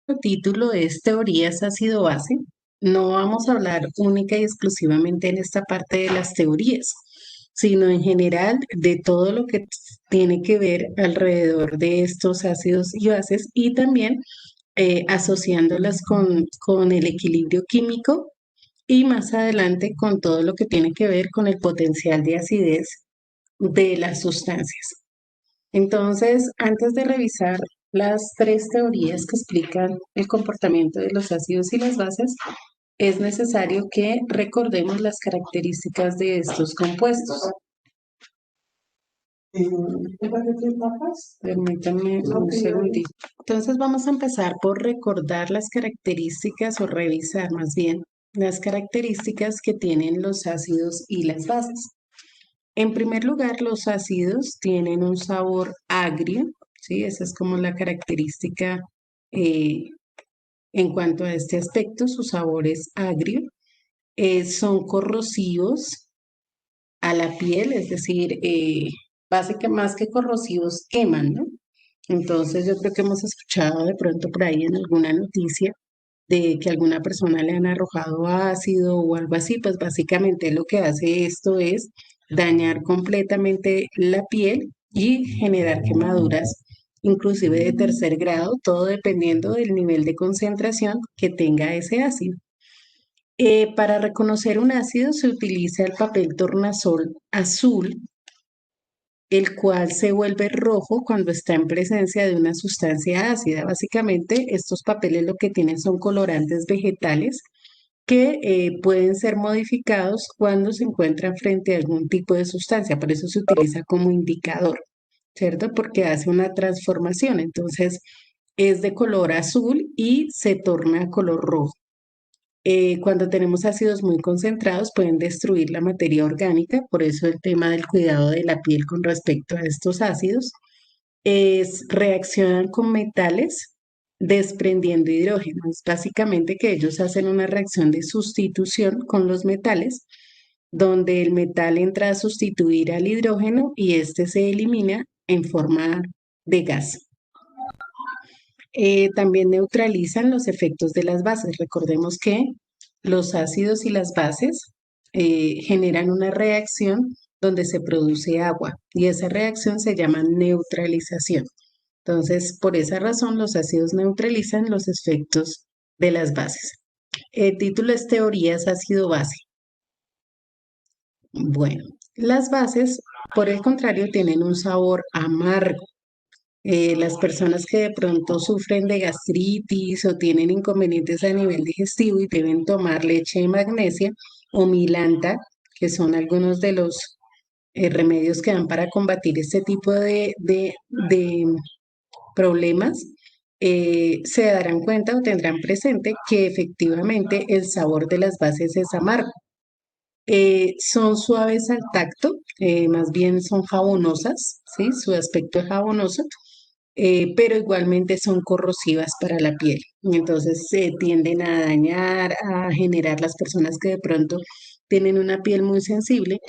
El título es Teorías ácido-base. No vamos a hablar única y exclusivamente en esta parte de las teorías, sino en general de todo lo que tiene que ver alrededor de estos ácidos y bases y también asociándolas con el equilibrio químico y más adelante con todo lo que tiene que ver con el potencial de acidez de las sustancias. Entonces, antes de revisar las tres teorías que explican el comportamiento de los ácidos y las bases, es necesario que recordemos las características de estos compuestos. Permítanme un segundito. Entonces, vamos a empezar por recordar las características o revisar más bien las características que tienen los ácidos y las bases. En primer lugar, los ácidos tienen un sabor agrio, ¿sí? Esa es como la característica eh, en cuanto a este aspecto, su sabor es agrio. Son corrosivos a la piel, es decir, básicamente más que corrosivos queman, ¿no? Entonces yo creo que hemos escuchado de pronto por ahí en alguna noticia de que a alguna persona le han arrojado ácido o algo así, pues básicamente lo que hace esto es dañar completamente la piel y generar quemaduras, inclusive de tercer grado, todo dependiendo del nivel de concentración que tenga ese ácido. Para reconocer un ácido se utiliza el papel tornasol azul, el cual se vuelve rojo cuando está en presencia de una sustancia ácida. Básicamente, estos papeles lo que tienen son colorantes vegetales que pueden ser modificados cuando se encuentran frente a algún tipo de sustancia. Por eso se utiliza como indicador, ¿cierto? Porque hace una transformación. Entonces, es de color azul y se torna a color rojo. Cuando tenemos ácidos muy concentrados pueden destruir la materia orgánica, por eso el tema del cuidado de la piel con respecto a estos ácidos reaccionan con metales desprendiendo hidrógeno. Es básicamente que ellos hacen una reacción de sustitución con los metales, donde el metal entra a sustituir al hidrógeno y este se elimina en forma de gas. También neutralizan los efectos de las bases. Recordemos que los ácidos y las bases generan una reacción donde se produce agua y esa reacción se llama neutralización. Entonces, por esa razón, los ácidos neutralizan los efectos de las bases. El título es Teorías ácido-base. Bueno, las bases, por el contrario, tienen un sabor amargo. Las personas que de pronto sufren de gastritis o tienen inconvenientes a nivel digestivo y deben tomar leche de magnesia o milanta, que son algunos de los remedios que dan para combatir este tipo de problemas, se darán cuenta o tendrán presente que efectivamente el sabor de las bases es amargo. Son suaves al tacto, más bien son jabonosas, ¿sí? Su aspecto es jabonoso, pero igualmente son corrosivas para la piel. Entonces se tienden a dañar, a generar las personas que de pronto tienen una piel muy sensible,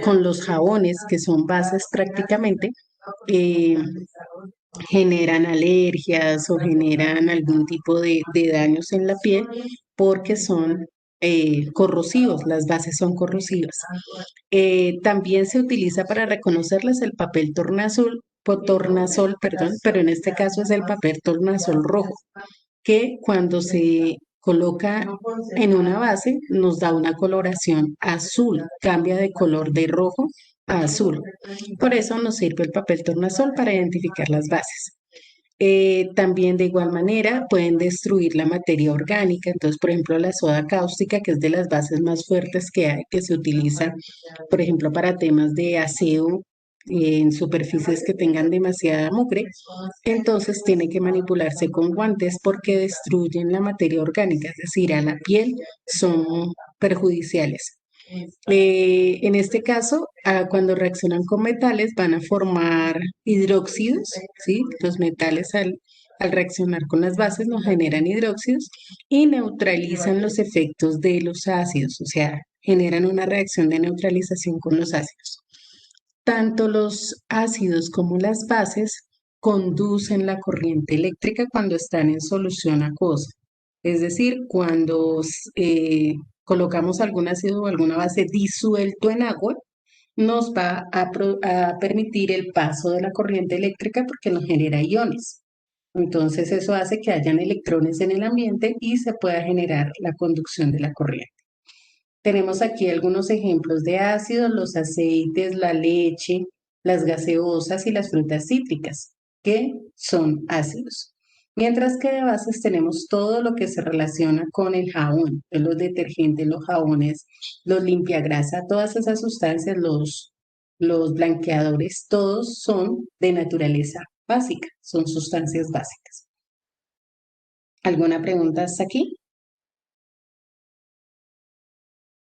con los jabones, que son bases prácticamente, eh, generan alergias o generan algún tipo de daños en la piel porque son corrosivos, las bases son corrosivas. También se utiliza para reconocerlas el papel tornasol, perdón, pero en este caso es el papel tornasol rojo, que cuando se coloca en una base nos da una coloración azul, cambia de color de rojo a azul. Por eso nos sirve el papel tornasol para identificar las bases. También de igual manera pueden destruir la materia orgánica. Entonces, por ejemplo, la soda cáustica, que es de las bases más fuertes que hay, que se utiliza, por ejemplo, para temas de aseo en superficies que tengan demasiada mugre, entonces tiene que manipularse con guantes porque destruyen la materia orgánica, es decir, a la piel son perjudiciales. En este caso, cuando reaccionan con metales, van a formar hidróxidos, ¿sí? Los metales al reaccionar con las bases nos generan hidróxidos y neutralizan los efectos de los ácidos, o sea, generan una reacción de neutralización con los ácidos. Tanto los ácidos como las bases conducen la corriente eléctrica cuando están en solución acuosa. Es decir, cuando colocamos algún ácido o alguna base disuelto en agua, nos va a permitir el paso de la corriente eléctrica porque nos genera iones. Entonces eso hace que hayan electrones en el ambiente y se pueda generar la conducción de la corriente. Tenemos aquí algunos ejemplos de ácidos, los aceites, la leche, las gaseosas y las frutas cítricas, que son ácidos. Mientras que de bases tenemos todo lo que se relaciona con el jabón, los detergentes, los jabones, los limpiagrasa, todas esas sustancias, los blanqueadores, todos son de naturaleza básica, son sustancias básicas. ¿Alguna pregunta hasta aquí?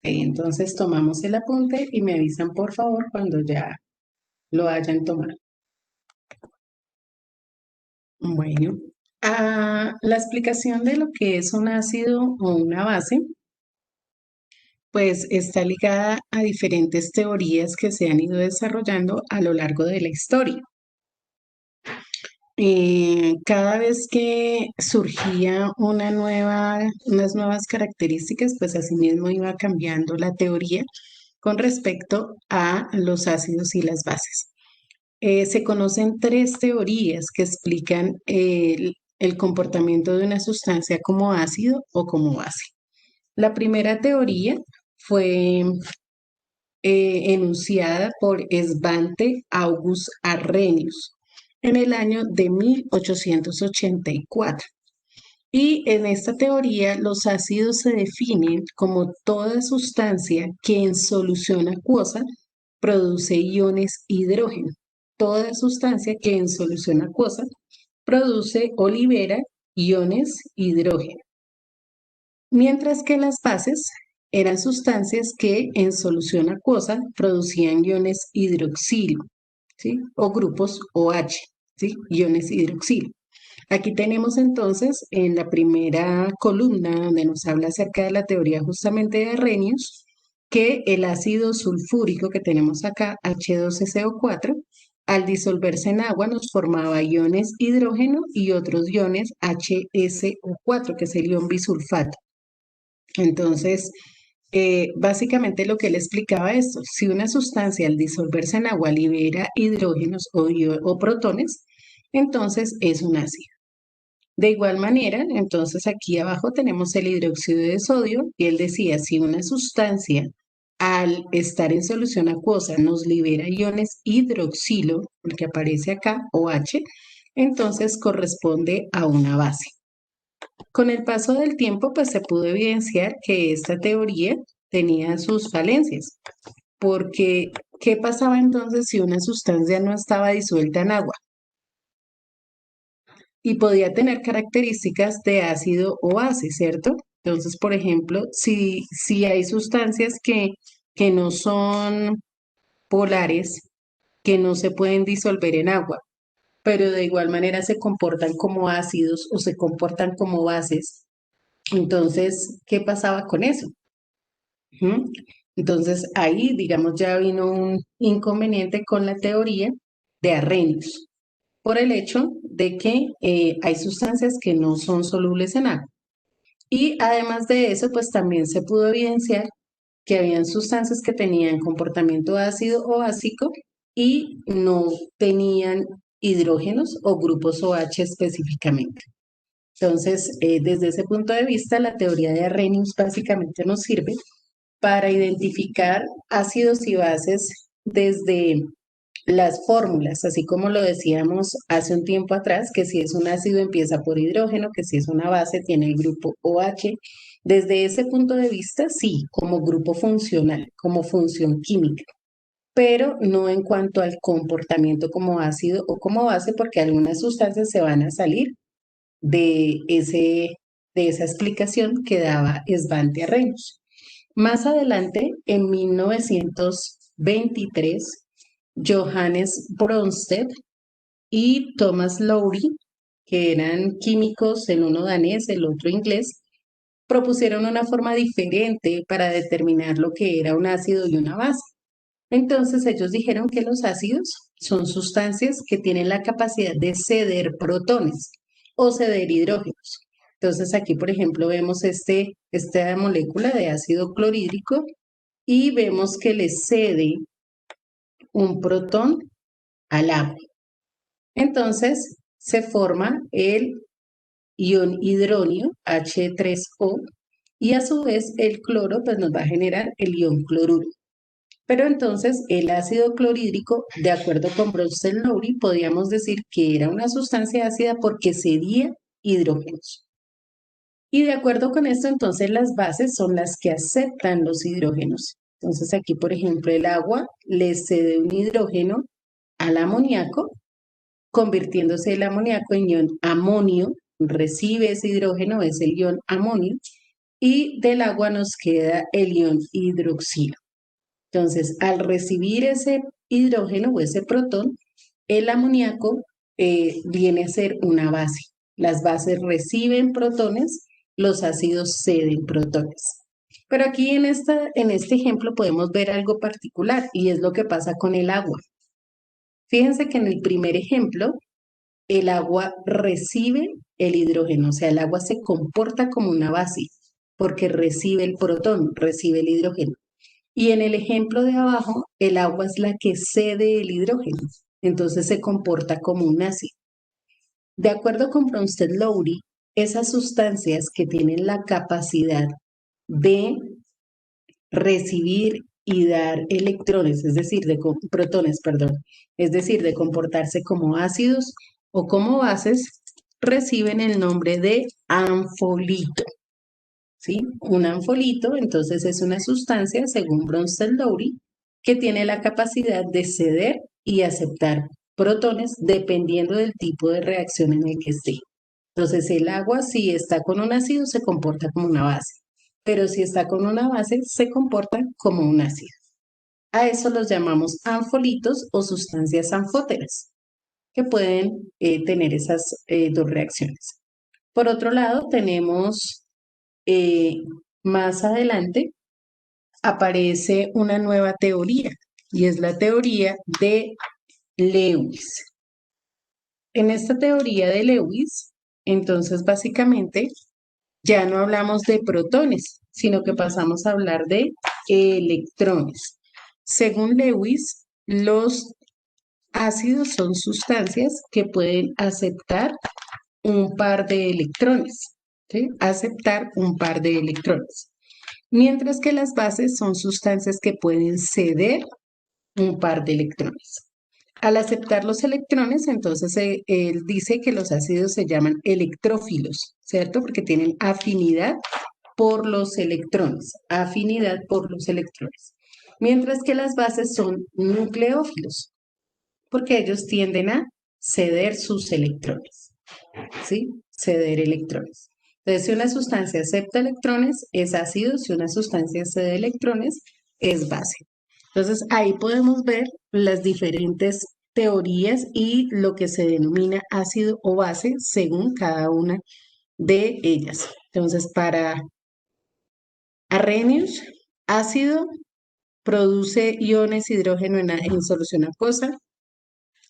Entonces tomamos el apunte y me avisan por favor cuando ya lo hayan tomado. Bueno, la explicación de lo que es un ácido o una base, pues está ligada a diferentes teorías que se han ido desarrollando a lo largo de la historia. Cada vez que surgía unas nuevas características, pues asimismo iba cambiando la teoría con respecto a los ácidos y las bases. Se conocen tres teorías que explican el comportamiento de una sustancia como ácido o como base. La primera teoría fue enunciada por Svante August Arrhenius en el año de 1884. Y en esta teoría los ácidos se definen como toda sustancia que en solución acuosa produce iones hidrógeno. Toda sustancia que en solución acuosa produce o libera iones hidrógeno. Mientras que las bases eran sustancias que en solución acuosa producían iones hidroxilo, ¿sí? O grupos OH, ¿sí? Iones hidroxilo. Aquí tenemos entonces en la primera columna donde nos habla acerca de la teoría justamente de Arrhenius, que el ácido sulfúrico que tenemos acá, H12CO4, al disolverse en agua nos formaba iones hidrógeno y otros iones HSO4, que es el ion bisulfato. Entonces, básicamente lo que él explicaba esto, si una sustancia al disolverse en agua libera hidrógenos o protones, entonces es un ácido. De igual manera, entonces aquí abajo tenemos el hidróxido de sodio y él decía, si una sustancia al estar en solución acuosa nos libera iones hidroxilo, el que aparece acá, OH, entonces corresponde a una base. Con el paso del tiempo, pues se pudo evidenciar que esta teoría tenía sus falencias, porque ¿qué pasaba entonces si una sustancia no estaba disuelta en agua? Y podía tener características de ácido o base, ¿cierto? Entonces, por ejemplo, si hay sustancias que no son polares, que no se pueden disolver en agua, pero de igual manera se comportan como ácidos o se comportan como bases, entonces, ¿qué pasaba con eso? ¿Mm? Entonces, ahí, digamos, ya vino un inconveniente con la teoría de Arrhenius, por el hecho de que hay sustancias que no son solubles en agua. Y además de eso, pues también se pudo evidenciar que habían sustancias que tenían comportamiento ácido o básico y no tenían hidrógenos o grupos OH específicamente. Entonces, desde ese punto de vista, la teoría de Arrhenius básicamente nos sirve para identificar ácidos y bases desde las fórmulas, así como lo decíamos hace un tiempo atrás, que si es un ácido empieza por hidrógeno, que si es una base tiene el grupo OH. Desde ese punto de vista, sí, como grupo funcional, como función química, pero no en cuanto al comportamiento como ácido o como base, porque algunas sustancias se van a salir de, de esa explicación que daba Svante Arrhenius. Más adelante, en 1923, Johannes Brønsted y Thomas Lowry, que eran químicos, el uno danés, el otro inglés, propusieron una forma diferente para determinar lo que era un ácido y una base. Entonces ellos dijeron que los ácidos son sustancias que tienen la capacidad de ceder protones o ceder hidrógenos. Entonces aquí, por ejemplo, vemos esta molécula de ácido clorhídrico y vemos que le cede un protón al agua. Entonces se forma el ion hidronio, H3O, y a su vez el cloro pues nos va a generar el ion cloruro. Pero entonces el ácido clorhídrico, de acuerdo con Bronsted-Lowry, podríamos decir que era una sustancia ácida porque cedía hidrógenos. Y de acuerdo con esto, entonces las bases son las que aceptan los hidrógenos. Entonces aquí, por ejemplo, el agua le cede un hidrógeno al amoníaco, convirtiéndose el amoníaco en ion amonio, recibe ese hidrógeno, es el ion amonio, y del agua nos queda el ion hidroxilo. Entonces, al recibir ese hidrógeno o ese protón, el amoníaco viene a ser una base. Las bases reciben protones, los ácidos ceden protones. Pero aquí en este ejemplo podemos ver algo particular y es lo que pasa con el agua. Fíjense que en el primer ejemplo, el agua recibe el hidrógeno, o sea, el agua se comporta como una base porque recibe el protón, recibe el hidrógeno. Y en el ejemplo de abajo, el agua es la que cede el hidrógeno, entonces se comporta como un ácido. De acuerdo con Bronsted-Lowry, esas sustancias que tienen la capacidad de recibir y dar electrones, es decir, protones, perdón, es decir, de comportarse como ácidos o como bases, reciben el nombre de anfolito. ¿Sí? Un anfolito, entonces, es una sustancia, según Bronsted-Lowry, que tiene la capacidad de ceder y aceptar protones dependiendo del tipo de reacción en el que esté. Entonces, el agua, si está con un ácido, se comporta como una base, pero si está con una base, se comporta como un ácido. A eso los llamamos anfolitos o sustancias anfóteras, que pueden tener esas dos reacciones. Por otro lado, tenemos eh, más adelante aparece una nueva teoría y es la teoría de Lewis. En esta teoría de Lewis, entonces básicamente ya no hablamos de protones, sino que pasamos a hablar de electrones. Según Lewis, los ácidos son sustancias que pueden aceptar un par de electrones, ¿sí? Aceptar un par de electrones. Mientras que las bases son sustancias que pueden ceder un par de electrones. Al aceptar los electrones, entonces él dice que los ácidos se llaman electrófilos, ¿cierto? Porque tienen afinidad por los electrones, afinidad por los electrones. Mientras que las bases son nucleófilos, porque ellos tienden a ceder sus electrones, ¿sí? Ceder electrones. Entonces, si una sustancia acepta electrones, es ácido; si una sustancia cede electrones, es base. Entonces, ahí podemos ver las diferentes teorías y lo que se denomina ácido o base según cada una de ellas. Entonces, para Arrhenius, ácido produce iones hidrógeno en solución acuosa,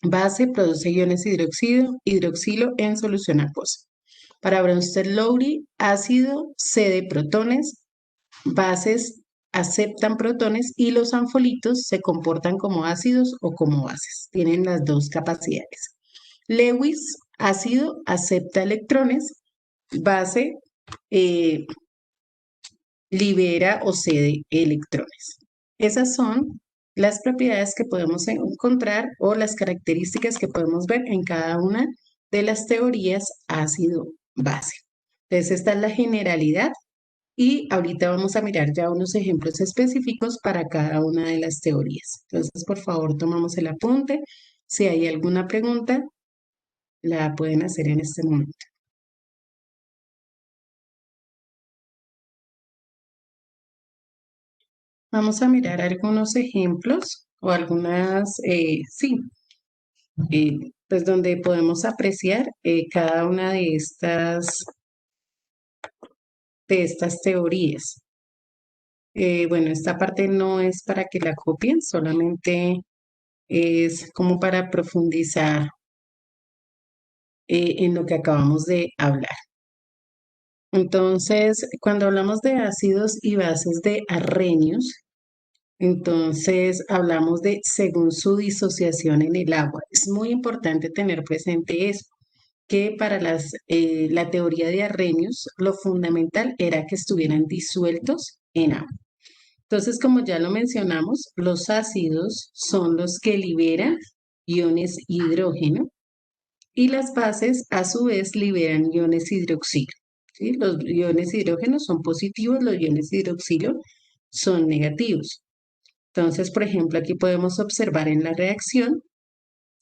base produce iones hidroxilo en solución acuosa. Para Bronsted-Lowry, ácido cede protones, bases aceptan protones y los anfolitos se comportan como ácidos o como bases. Tienen las dos capacidades. Lewis, ácido acepta electrones, base eh, libera o cede electrones. Esas son las propiedades que podemos encontrar o las características que podemos ver en cada una de las teorías ácido-base. Entonces, esta es la generalidad y ahorita vamos a mirar ya unos ejemplos específicos para cada una de las teorías. Entonces, por favor, tomamos el apunte. Si hay alguna pregunta, la pueden hacer en este momento. Vamos a mirar algunos ejemplos o algunas, sí, pues donde podemos apreciar cada una de estas teorías. Bueno, esta parte no es para que la copien, solamente es como para profundizar en lo que acabamos de hablar. Entonces, cuando hablamos de ácidos y bases de Arrhenius, entonces hablamos de según su disociación en el agua. Es muy importante tener presente eso, que para la teoría de Arrhenius, lo fundamental era que estuvieran disueltos en agua. Entonces, como ya lo mencionamos, los ácidos son los que liberan iones hidrógeno y las bases a su vez liberan iones hidroxilo. ¿Sí? Los iones hidrógeno son positivos, los iones hidroxilo son negativos. Entonces, por ejemplo, aquí podemos observar en la reacción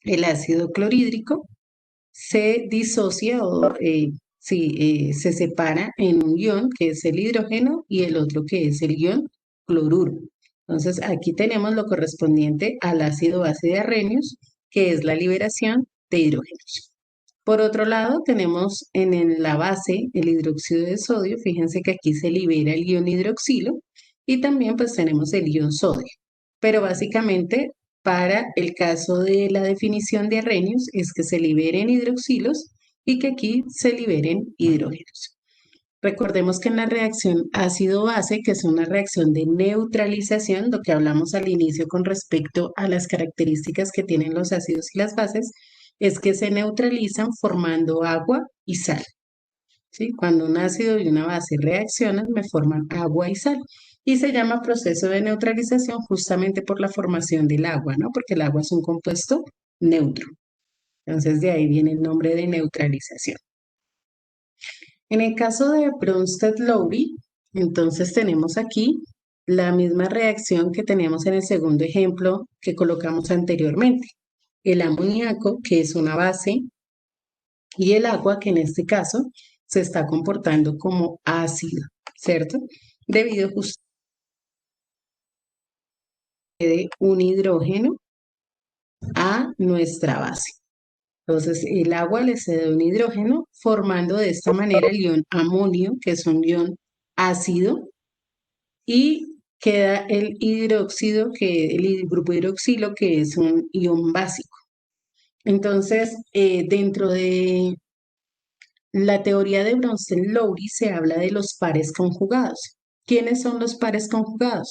el ácido clorhídrico se disocia se separa en un ion que es el hidrógeno y el otro que es el ion cloruro. Entonces, aquí tenemos lo correspondiente al ácido base de Arrhenius, que es la liberación de hidrógenos. Por otro lado, tenemos la base el hidróxido de sodio. Fíjense que aquí se libera el ion hidroxilo y también pues tenemos el ion sodio. Pero básicamente para el caso de la definición de Arrhenius es que se liberen hidroxilos y que aquí se liberen hidrógenos. Recordemos que en la reacción ácido-base, que es una reacción de neutralización, lo que hablamos al inicio con respecto a las características que tienen los ácidos y las bases, es que se neutralizan formando agua y sal. ¿Sí? Cuando un ácido y una base reaccionan, me forman agua y sal. Y se llama proceso de neutralización justamente por la formación del agua, ¿no? Porque el agua es un compuesto neutro. Entonces, de ahí viene el nombre de neutralización. En el caso de Bronsted-Lowry, entonces tenemos aquí la misma reacción que tenemos en el segundo ejemplo que colocamos anteriormente. El amoníaco, que es una base, y el agua, que en este caso se está comportando como ácido, ¿cierto? Debido justamente de un hidrógeno a nuestra base. Entonces, el agua le cede un hidrógeno, formando de esta manera el ion amonio, que es un ion ácido, y queda el hidróxido, el grupo hidroxilo, que es un ion básico. Entonces, dentro de la teoría de Bronsted-Lowry se habla de los pares conjugados. ¿Quiénes son los pares conjugados?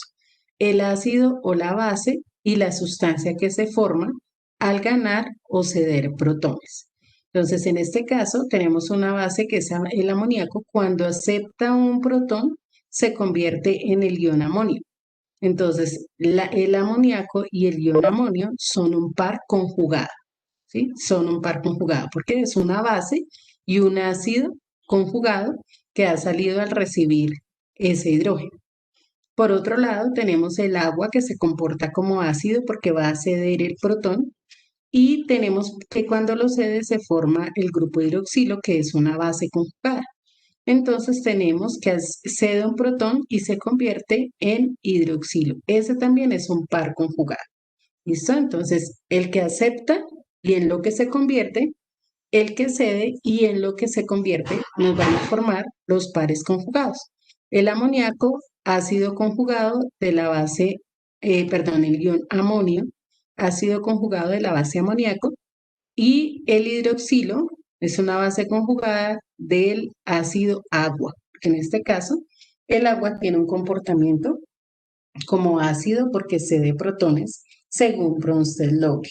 El ácido o la base y la sustancia que se forma al ganar o ceder protones. Entonces, en este caso, tenemos una base que es el amoníaco. Cuando acepta un protón, se convierte en el ion amonio. Entonces, el amoníaco y el ion amonio son un par conjugado. ¿Sí? Son un par conjugado, porque es una base y un ácido conjugado que ha salido al recibir ese hidrógeno. Por otro lado, tenemos el agua que se comporta como ácido porque va a ceder el protón y tenemos que cuando lo cede se forma el grupo hidroxilo que es una base conjugada. Entonces tenemos que cede un protón y se convierte en hidroxilo. Ese también es un par conjugado. ¿Listo? Entonces, el que acepta y en lo que se convierte, el que cede y en lo que se convierte, nos van a formar los pares conjugados. El amoníaco, ácido conjugado de la base, el ion amonio, ácido conjugado de la base amoníaco, y el hidroxilo es una base conjugada del ácido agua, que en este caso el agua tiene un comportamiento como ácido porque cede protones según Bronsted-Lowry.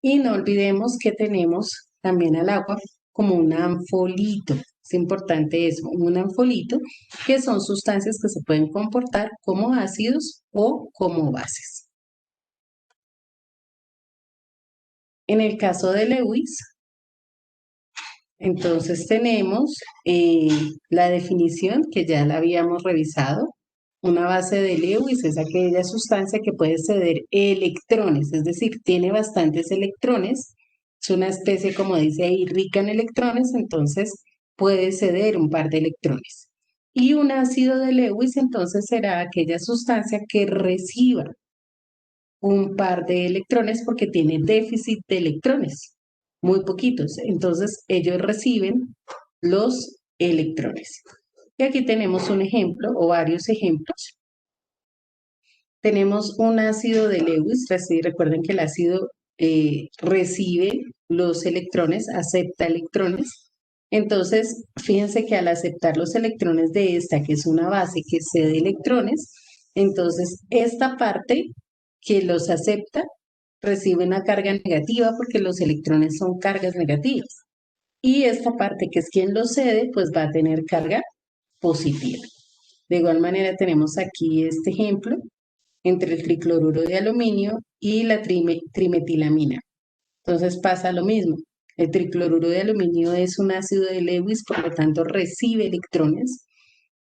Y no olvidemos que tenemos también al agua como un anfolito. Es importante eso, un anfolito, que son sustancias que se pueden comportar como ácidos o como bases. En el caso de Lewis, entonces tenemos la definición que ya la habíamos revisado. Una base de Lewis es aquella sustancia que puede ceder electrones, es decir, tiene bastantes electrones. Es una especie, como dice ahí, rica en electrones, entonces puede ceder un par de electrones. Y un ácido de Lewis entonces será aquella sustancia que reciba un par de electrones porque tiene déficit de electrones, muy poquitos. Entonces ellos reciben los electrones. Y aquí tenemos un ejemplo o varios ejemplos tenemos un ácido de Lewis. Recuerden que el ácido recibe los electrones, acepta electrones. Entonces, fíjense que al aceptar los electrones de esta, que es una base que cede electrones, entonces esta parte que los acepta recibe una carga negativa porque los electrones son cargas negativas. Y esta parte que es quien los cede, pues va a tener carga positiva. De igual manera tenemos aquí este ejemplo entre el tricloruro de aluminio y la trimetilamina. Entonces pasa lo mismo. El tricloruro de aluminio es un ácido de Lewis, por lo tanto recibe electrones,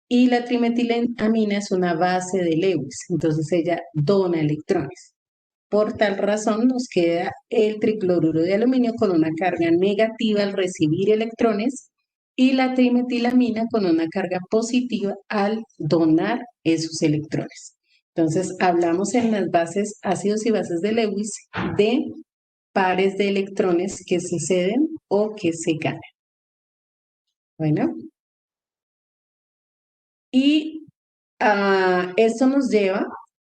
y la trimetilamina es una base de Lewis, entonces ella dona electrones. Por tal razón nos queda el tricloruro de aluminio con una carga negativa al recibir electrones y la trimetilamina con una carga positiva al donar esos electrones. Entonces, hablamos en las bases, ácidos y bases de Lewis, de pares de electrones que se ceden o que se ganan. Bueno, y esto nos lleva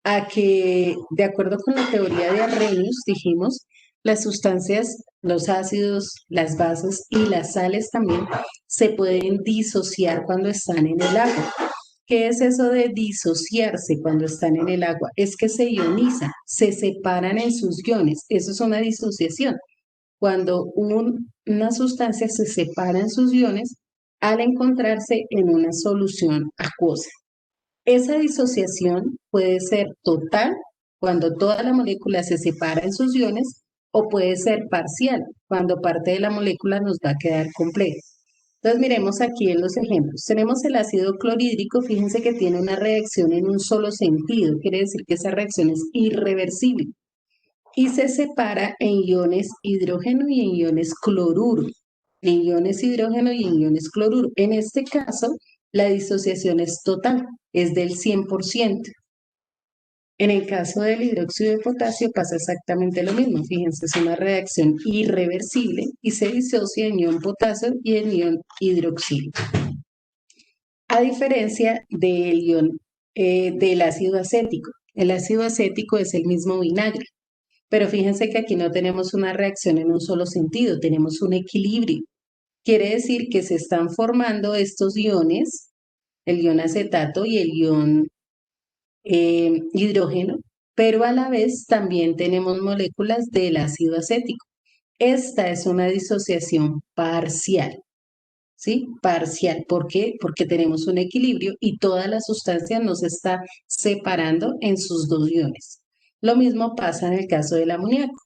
a que, de acuerdo con la teoría de Arrhenius, dijimos, las sustancias, los ácidos, las bases y las sales también se pueden disociar cuando están en el agua. ¿Qué es eso de disociarse cuando están en el agua? Es que se ionizan, se separan en sus iones. Eso es una disociación. Cuando una sustancia se separa en sus iones al encontrarse en una solución acuosa. Esa disociación puede ser total, cuando toda la molécula se separa en sus iones, o puede ser parcial, cuando parte de la molécula nos va a quedar completa. Entonces miremos aquí en los ejemplos. Tenemos el ácido clorhídrico, fíjense que tiene una reacción en un solo sentido, quiere decir que esa reacción es irreversible y se separa en iones hidrógeno y en iones cloruro. En iones hidrógeno y en iones cloruro. En este caso, la disociación es total, es del 100%. En el caso del hidróxido de potasio pasa exactamente lo mismo. Fíjense, es una reacción irreversible y se disocia en ion potasio y en ion hidroxilo. A diferencia del del ácido acético. El ácido acético es el mismo vinagre. Pero fíjense que aquí no tenemos una reacción en un solo sentido, tenemos un equilibrio. Quiere decir que se están formando estos iones, el ion acetato y el ion hidrógeno, pero a la vez también tenemos moléculas del ácido acético. Esta es una disociación parcial, ¿sí? Parcial. ¿Por qué? Porque tenemos un equilibrio y toda la sustancia nos está separando en sus dos iones. Lo mismo pasa en el caso del amoníaco.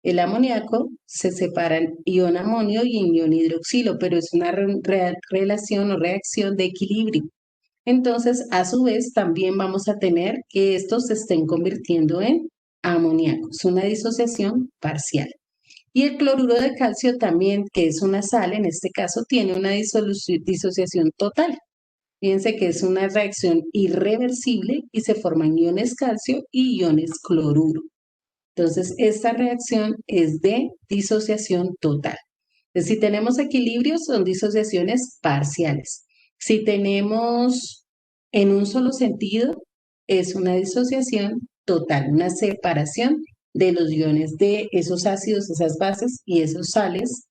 El amoníaco se separa en ion amonio y en ion hidroxilo, pero es una relación o reacción de equilibrio. Entonces, a su vez, también vamos a tener que estos se estén convirtiendo en amoníaco. Es una disociación parcial. Y el cloruro de calcio también, que es una sal, en este caso, tiene una disociación total. Fíjense que es una reacción irreversible y se forman iones calcio y iones cloruro. Entonces, esta reacción es de disociación total. Entonces, si tenemos equilibrios, son disociaciones parciales. Si tenemos en un solo sentido, es una disociación total, una separación de los iones de esos ácidos, esas bases y esos sales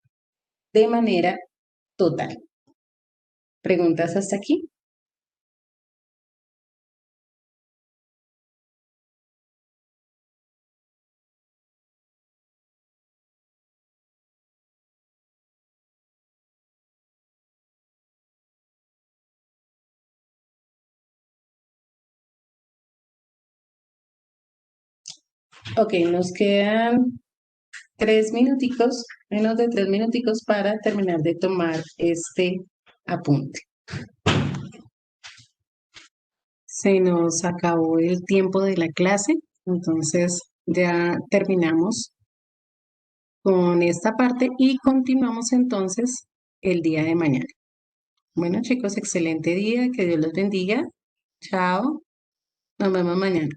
de manera total. ¿Preguntas hasta aquí? Ok, nos quedan 3 minuticos, menos de 3 minuticos para terminar de tomar este apunte. Se nos acabó el tiempo de la clase, entonces ya terminamos con esta parte y continuamos entonces el día de mañana. Bueno, chicos, excelente día, que Dios los bendiga. Chao, nos vemos mañana.